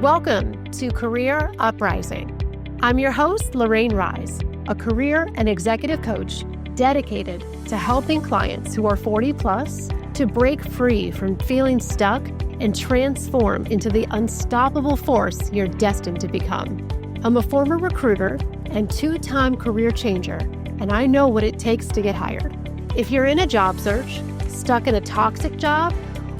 Welcome to Career UpRising. I'm your host, Lorraine Rise, a career and executive coach dedicated to helping clients who are 40 plus to break free from feeling stuck and transform into the unstoppable force you're destined to become. I'm a former recruiter and two-time career changer, and I know what it takes to get hired. If you're in a job search, stuck in a toxic job,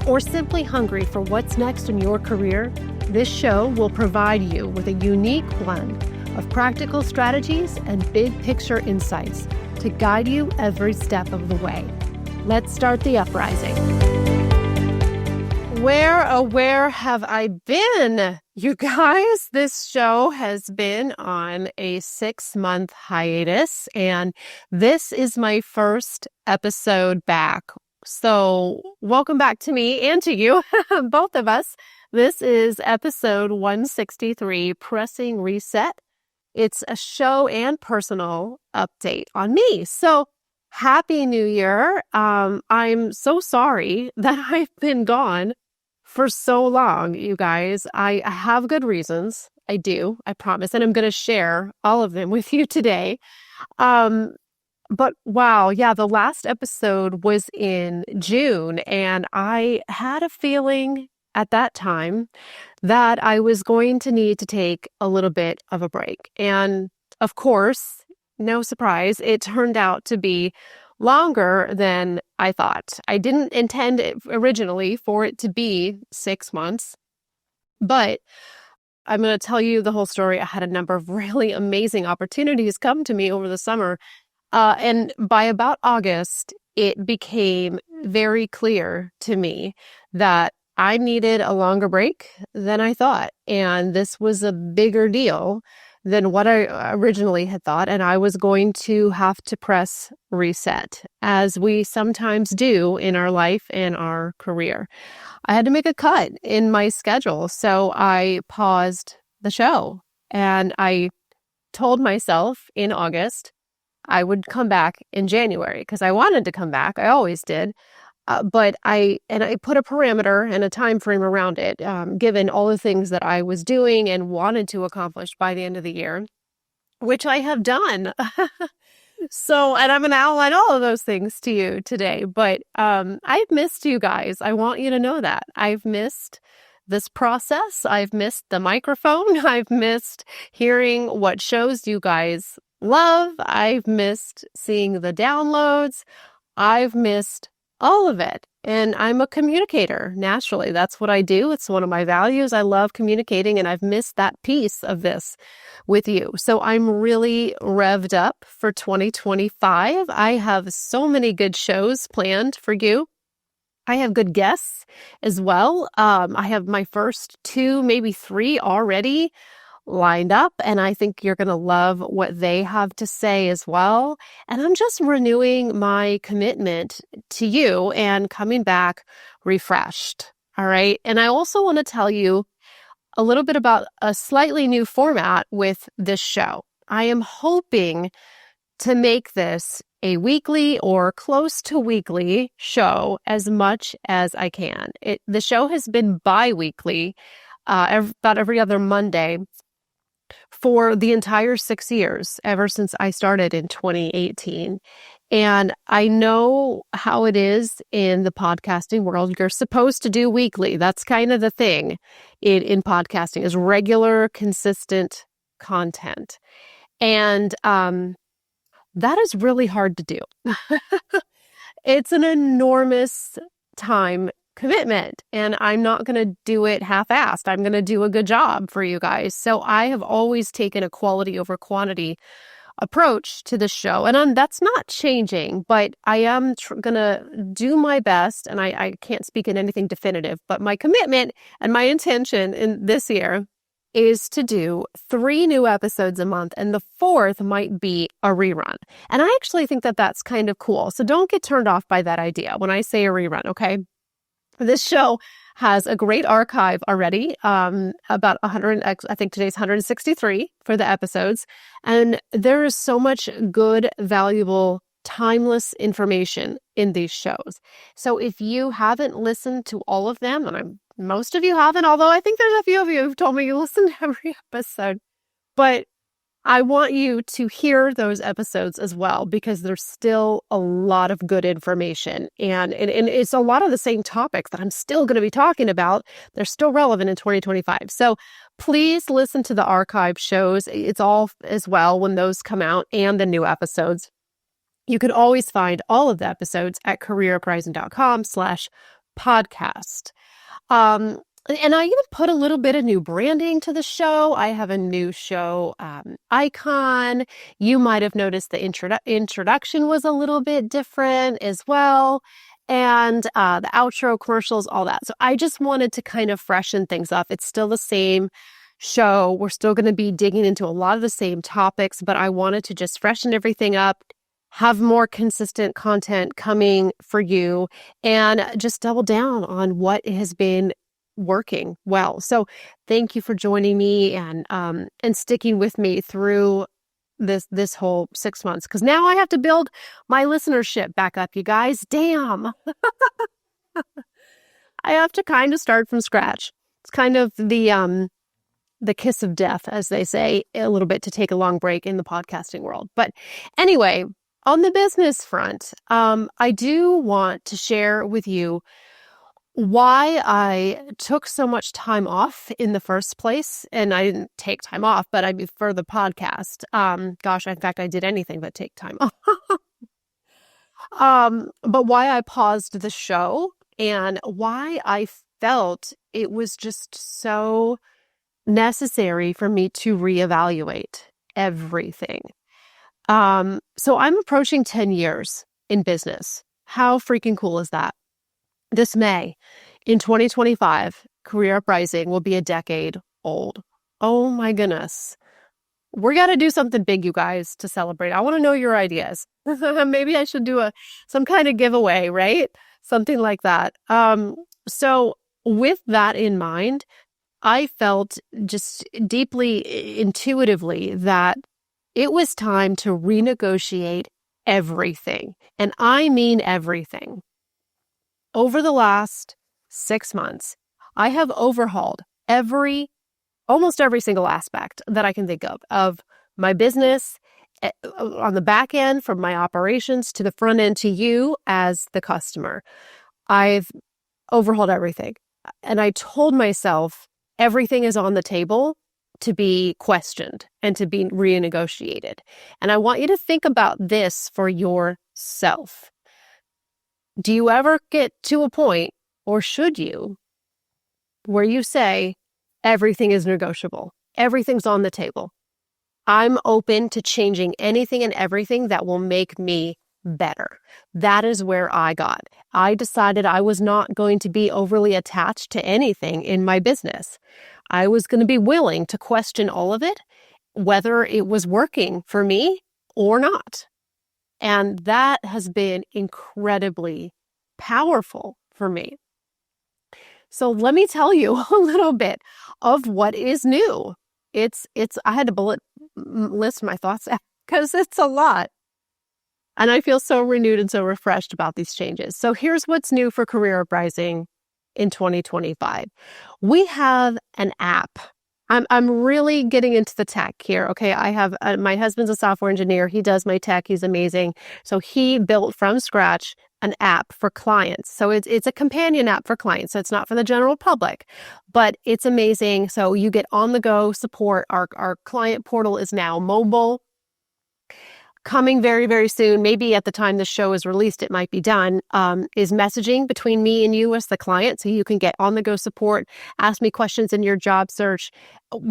or simply hungry for what's next in your career, this show will provide you with a unique blend of practical strategies and big picture insights to guide you every step of the way. Let's start the uprising. Where have I been? You guys, this show has been on a 6-month hiatus, and this is my first episode back. So welcome back to me and to you, both of us. This is episode 163, Pressing Reset. It's a show and personal update on me. So happy New Year. I'm so sorry that I've been gone for so long, you guys. I have good reasons. I do, I promise. And I'm going to share all of them with you today. But wow, yeah, the last episode was in June, and I had a feeling at that time that I was going to need to take a little bit of a break. And of course, no surprise, it turned out to be longer than I thought. I didn't intend it originally for it to be 6 months, but I'm going to tell you the whole story. I had a number of really amazing opportunities come to me over the summer. And by about August, it became very clear to me that I needed a longer break than I thought. And this was a bigger deal than what I originally had thought. And I was going to have to press reset, as we sometimes do in our life and our career. I had to make a cut in my schedule. So I paused the show, and I told myself in August I would come back in January because I wanted to come back. I always did. But I put a parameter and a time frame around it, given all the things that I was doing and wanted to accomplish by the end of the year, which I have done. So, and I'm going to outline all of those things to you today. But I've missed you guys. I want you to know that. I've missed this process. I've missed the microphone. I've missed hearing what shows you guys love. I've missed seeing the downloads. I've missed all of it. And I'm a communicator, naturally. That's what I do. It's one of my values. I love communicating, and I've missed that piece of this with you. So I'm really revved up for 2025. I have so many good shows planned for you. I have good guests as well. I have my first 2, maybe 3 already lined up, and I think you're going to love what they have to say as well. And I'm just renewing my commitment to you and coming back refreshed. All right. And I also want to tell you a little bit about a slightly new format with this show. I am hoping to make this a weekly or close to weekly show as much as I can. The show has been bi-weekly, about every other Monday, for the entire 6 years, ever since I started in 2018. And I know how it is in the podcasting world. You're supposed to do weekly. That's kind of the thing in podcasting, is regular, consistent content. And that is really hard to do. It's an enormous time commitment, and I'm not going to do it half-assed. I'm going to do a good job for you guys. So I have always taken a quality over quantity approach to the show, and that's not changing, but I am going to do my best, and I can't speak in anything definitive, but my commitment and my intention in this year is to do 3 new episodes a month, and the 4th might be a rerun. And I actually think that that's kind of cool. So don't get turned off by that idea when I say a rerun, okay? This show has a great archive already, about 100, I think today's 163 for the episodes. And there is so much good, valuable timeless information in these shows. So if you haven't listened to all of them, and most of you haven't, although I think there's a few of you who've told me you listen to every episode, but I want you to hear those episodes as well, because there's still a lot of good information. And it's a lot of the same topics that I'm still going to be talking about. They're still relevant in 2025. So please listen to the archive shows. It's all as well when those come out, and the new episodes. You can always find all of the episodes at careeruprising.com/podcast. And I even put a little bit of new branding to the show. I have a new show icon. You might have noticed the introduction was a little bit different as well. And the outro commercials, all that. So I just wanted to kind of freshen things up. It's still the same show. We're still going to be digging into a lot of the same topics, but I wanted to just freshen everything up, have more consistent content coming for you, and just double down on what has been working well. So thank you for joining me and sticking with me through this whole 6 months, because now I have to build my listenership back up, you guys. Damn. I have to kind of start from scratch. It's kind of the kiss of death, as they say, a little bit, to take a long break in the podcasting world. But anyway, on the business front, I do want to share with you why I took so much time off in the first place. And I didn't take time off, but I mean, for the podcast. In fact, I did anything but take time off. But why I paused the show, and why I felt it was just so necessary for me to reevaluate everything. So I'm approaching 10 years in business. How freaking cool is that? This May, in 2025, Career UpRising will be a decade old. Oh my goodness. We got to do something big, you guys, to celebrate. I want to know your ideas. Maybe I should do some kind of giveaway, right? Something like that. So with that in mind, I felt just deeply intuitively that it was time to renegotiate everything. And I mean everything. Over the last 6 months, I have overhauled almost every single aspect that I can think of my business, on the back end, from my operations to the front end to you as the customer. I've overhauled everything. And I told myself everything is on the table to be questioned and to be renegotiated. And I want you to think about this for yourself. Do you ever get to a point, or should you, where you say, everything is negotiable, everything's on the table? I'm open to changing anything and everything that will make me better. That is where I got. I decided I was not going to be overly attached to anything in my business. I was going to be willing to question all of it, whether it was working for me or not. And that has been incredibly powerful for me. So let me tell you a little bit of what is new. I had to bullet list my thoughts because it's a lot. And I feel so renewed and so refreshed about these changes. So here's what's new for Career UpRising in 2025. We have an app. I'm really getting into the tech here. Okay, I have my husband's a software engineer. He does my tech. He's amazing. So he built from scratch an app for clients. So it's a companion app for clients. So it's not for the general public, but it's amazing. So you get on the go support. Our client portal is now mobile. Coming very, very soon, maybe at the time the show is released, it might be done, is messaging between me and you as the client. So you can get on-the-go support, ask me questions in your job search,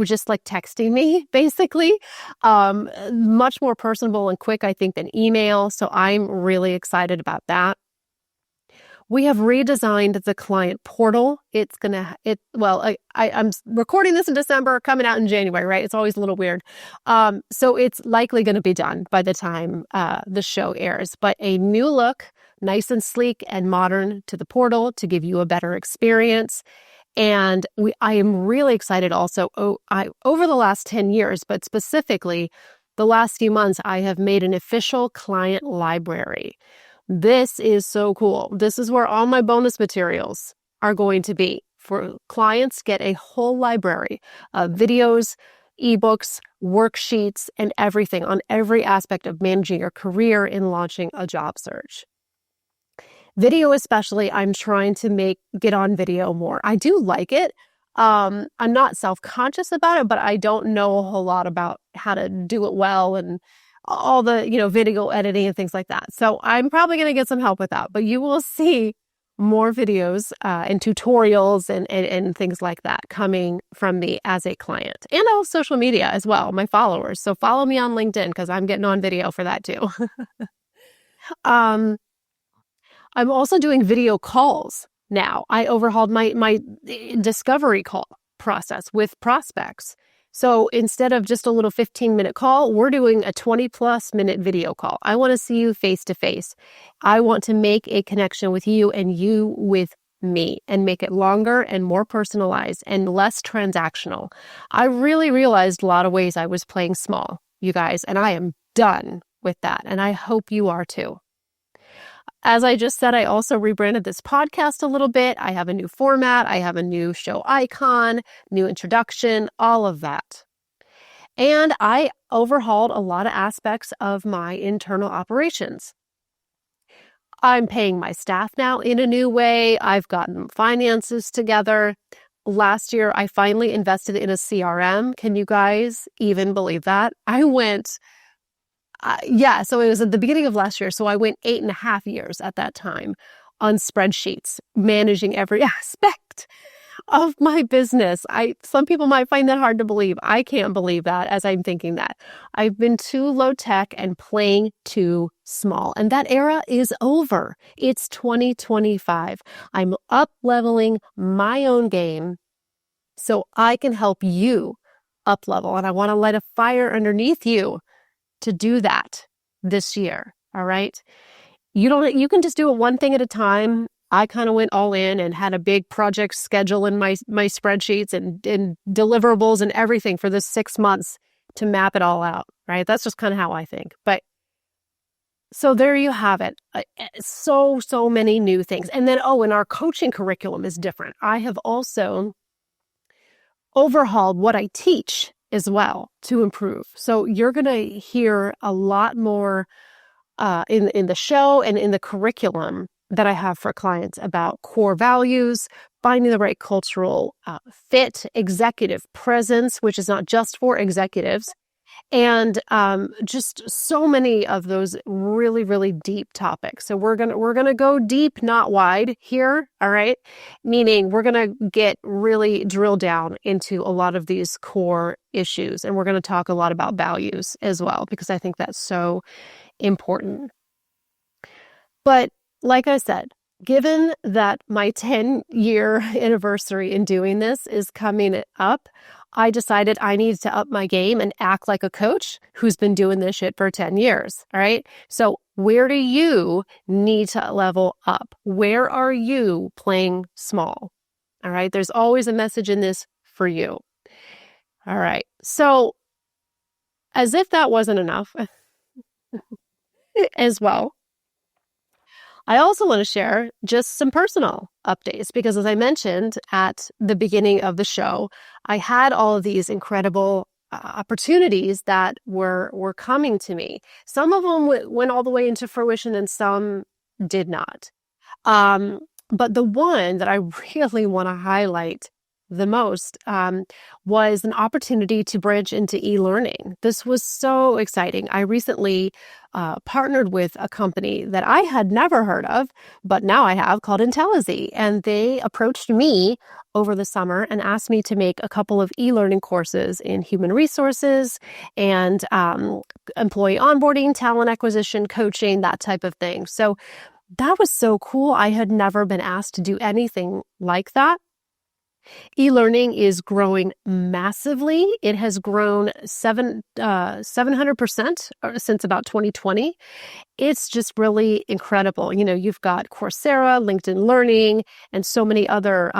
just like texting me, basically. Much more personable and quick, I think, than email. So I'm really excited about that. We have redesigned the client portal. I'm recording this in December, coming out in January, right? It's always a little weird. So it's likely going to be done by the time the show airs. But a new look, nice and sleek and modern to the portal to give you a better experience. And I am really excited also over the last 10 years, but specifically the last few months, I have made an official client library. This is so cool. This is where all my bonus materials are going to be. For clients, get a whole library of videos, ebooks, worksheets, and everything on every aspect of managing your career in launching a job search. Video especially, I'm trying to get on video more. I do like it. I'm not self-conscious about it, but I don't know a whole lot about how to do it well and all the, video editing and things like that. So I'm probably going to get some help with that, but you will see more videos and tutorials and things like that coming from me as a client, and all social media as well, my followers. So follow me on LinkedIn because I'm getting on video for that too. I'm also doing video calls now. I overhauled my discovery call process with prospects. So instead of just a little 15-minute call, we're doing a 20+ minute video call. I want to see you face to face. I want to make a connection with you and you with me, and make it longer and more personalized and less transactional. I really realized a lot of ways I was playing small, you guys, and I am done with that. And I hope you are too. As I just said, I also rebranded this podcast a little bit. I have a new format. I have a new show icon, new introduction, all of that. And I overhauled a lot of aspects of my internal operations. I'm paying my staff now in a new way. I've gotten finances together. Last year, I finally invested in a CRM. Can you guys even believe that? I went... so it was at the beginning of last year. So I went 8.5 years at that time on spreadsheets, managing every aspect of my business. Some people might find that hard to believe. I can't believe that as I'm thinking that. I've been too low tech and playing too small. And that era is over. It's 2025. I'm up leveling my own game so I can help you up level. And I want to light a fire underneath you to do that this year. All right. You can just do it one thing at a time. I kind of went all in and had a big project schedule in my spreadsheets and deliverables and everything for this 6 months to map it all out. Right. That's just kind of how I think. But so there you have it. So many new things. And then, and our coaching curriculum is different. I have also overhauled what I teach as well to improve. So you're going to hear a lot more in the show and in the curriculum that I have for clients about core values, finding the right cultural fit, executive presence, which is not just for executives, and just so many of those really, really deep topics. So we're gonna go deep, not wide here. All right, meaning we're gonna get really drill down into a lot of these core issues, and we're gonna talk a lot about values as well, because I think that's so important. But like I said, given that my 10-year anniversary in doing this is coming up, I decided I needed to up my game and act like a coach who's been doing this shit for 10 years. All right. So where do you need to level up? Where are you playing small? All right. There's always a message in this for you. All right. So as if that wasn't enough as well, I also want to share just some personal updates, because as I mentioned at the beginning of the show, I had all of these incredible opportunities that were coming to me. Some of them went all the way into fruition and some did not. But the one that I really want to highlight the most was an opportunity to branch into e-learning. This was so exciting. I recently partnered with a company that I had never heard of, but now I have, called Intellizy. And they approached me over the summer and asked me to make a couple of e-learning courses in human resources and employee onboarding, talent acquisition, coaching, that type of thing. So that was so cool. I had never been asked to do anything like that. E-learning is growing massively. It has grown 700% since about 2020. It's just really incredible. You've got Coursera, LinkedIn Learning, and so many other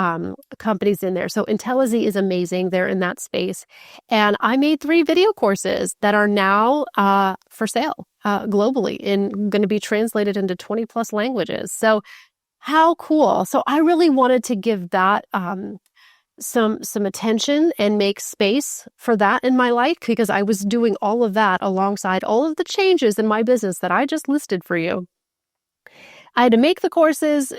companies in there. So Intellizy is amazing. They're in that space. And I made 3 video courses that are now for sale globally and going to be translated into 20 plus languages. So how cool. So I really wanted to give that some attention and make space for that in my life, because I was doing all of that alongside all of the changes in my business that I just listed for you. I had to make the courses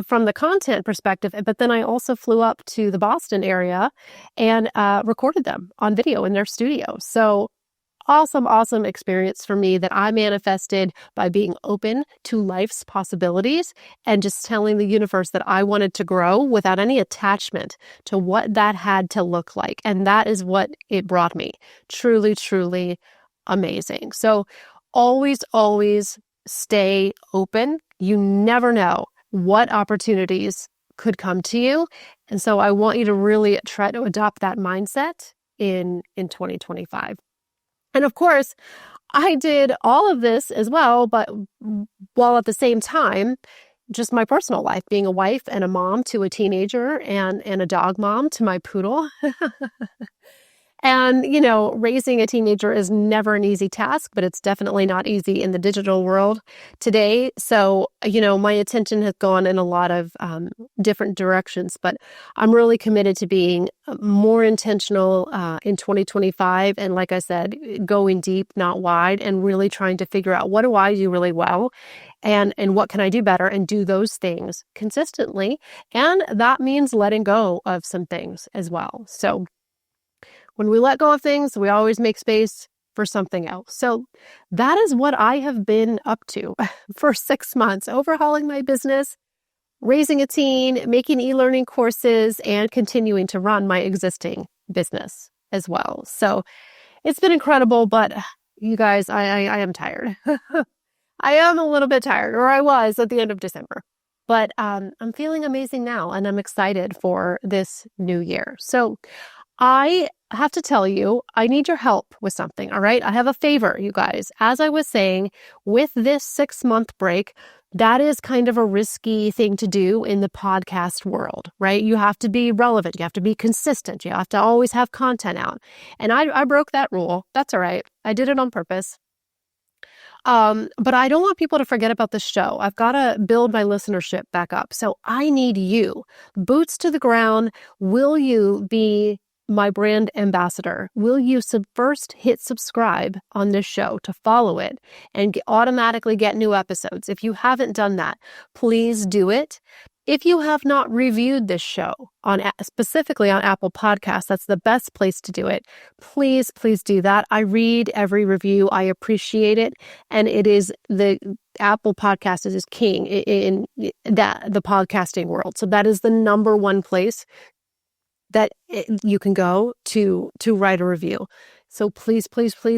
from the content perspective, but then I also flew up to the Boston area and recorded them on video in their studio. So awesome experience for me that I manifested by being open to life's possibilities and just telling the universe that I wanted to grow without any attachment to what that had to look like. And that is what it brought me. Truly amazing. So always stay open. You never know what opportunities could come to you. And so I want you to really try to adopt that mindset in 2025. And of course, I did all of this as well, but while at the same time, just my personal life, being a wife and a mom to a teenager and a dog mom to my poodle. And, raising a teenager is never an easy task, but it's definitely not easy in the digital world today. So, my attention has gone in a lot of different directions, but I'm really committed to being more intentional in 2025. And like I said, going deep, not wide, and really trying to figure out what do I do really well and what can I do better and do those things consistently. And that means letting go of some things as well. So when we let go of things, we always make space for something else. So that is what I have been up to for 6 months, overhauling my business, raising a teen, making e-learning courses, and continuing to run my existing business as well. So it's been incredible, but you guys, I am tired. I am a little bit tired, or I was at the end of December. But I'm feeling amazing now, and I'm excited for this new year. So I have to tell you, I need your help with something, all right? I have a favor, you guys. As I was saying, with this 6-month break, that is kind of a risky thing to do in the podcast world, right? You have to be relevant. You have to be consistent. You have to always have content out. And I broke that rule. That's all right. I did it on purpose. But I don't want people to forget about the show. I've got to build my listenership back up. So I need you. Boots to the ground. Will you be my brand ambassador? Will you first hit subscribe on this show to follow it and automatically get new episodes? If you haven't done that, please do it. If you have not reviewed this show specifically on Apple Podcasts, that's the best place to do it. Please do that. I read every review. I appreciate it. And it is the Apple Podcast is king in the podcasting world. So that is the number one place that you can go to write a review. So please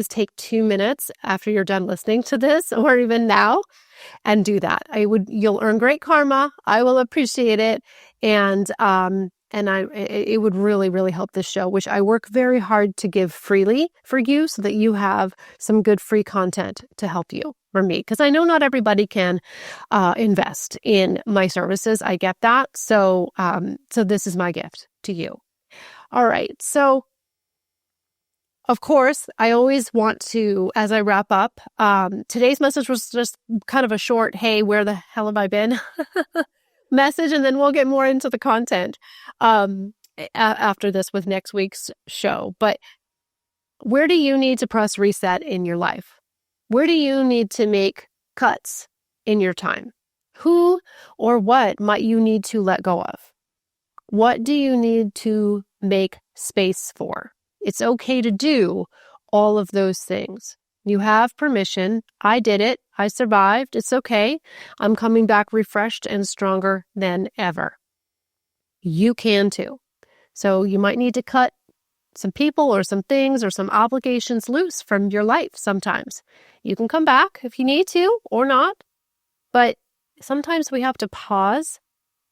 take 2 minutes after you're done listening to this, or even now, and do that. You'll earn great karma. I will appreciate it. And it would really help this show, which I work very hard to give freely for you so that you have some good free content to help you for me. Because I know not everybody can invest in my services. I get that. So this is my gift to you. All right. So of course, I always want to, as I wrap up, today's message was just kind of a short, hey, where the hell have I been message, and then we'll get more into the content after this with next week's show. But where do you need to press reset in your life? Where do you need to make cuts in your time? Who or what might you need to let go of? What do you need to make space for? It's okay to do all of those things. You have permission. I did it. I survived. It's okay. I'm coming back refreshed and stronger than ever. You can too. So you might need to cut some people or some things or some obligations loose from your life sometimes. You can come back if you need to or not. But sometimes we have to pause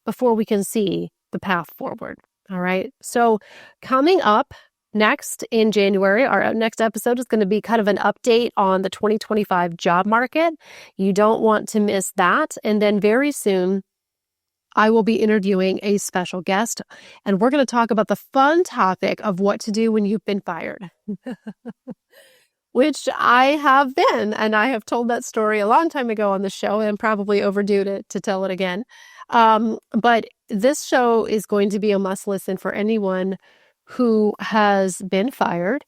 before we can see the path forward. All right. So coming up next in January, our next episode is going to be kind of an update on the 2025 job market. You don't want to miss that. And then very soon, I will be interviewing a special guest, and we're going to talk about the fun topic of what to do when you've been fired, which I have been. And I have told that story a long time ago on the show and probably overdue to tell it again. But this show is going to be a must listen for anyone who has been fired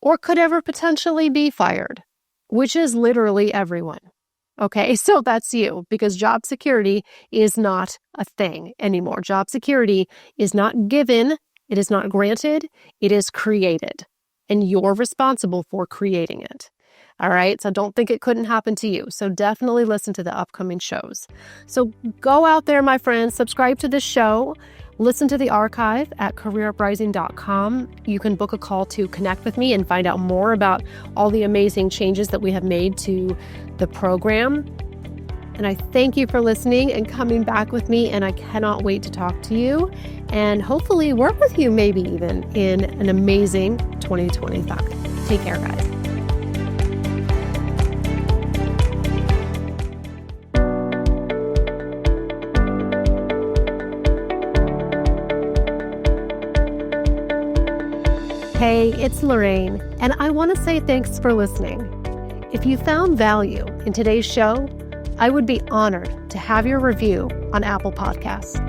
or could ever potentially be fired, which is literally everyone. Okay, so that's you, because job security is not a thing anymore. Job security is not given, it is not granted, it is created, and you're responsible for creating it. All right, so don't think it couldn't happen to you. So definitely listen to the upcoming shows. So go out there, my friends, subscribe to this show. Listen to the archive at careeruprising.com. You can book a call to connect with me and find out more about all the amazing changes that we have made to the program. And I thank you for listening and coming back with me. And I cannot wait to talk to you and hopefully work with you maybe even in an amazing 2025. Take care, guys. Hey, it's Lorraine, and I want to say thanks for listening. If you found value in today's show, I would be honored to have your review on Apple Podcasts.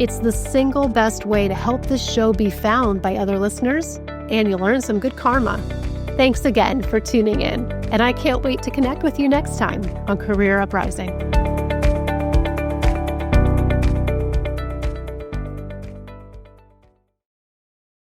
It's the single best way to help this show be found by other listeners, and you'll earn some good karma. Thanks again for tuning in, and I can't wait to connect with you next time on Career Uprising.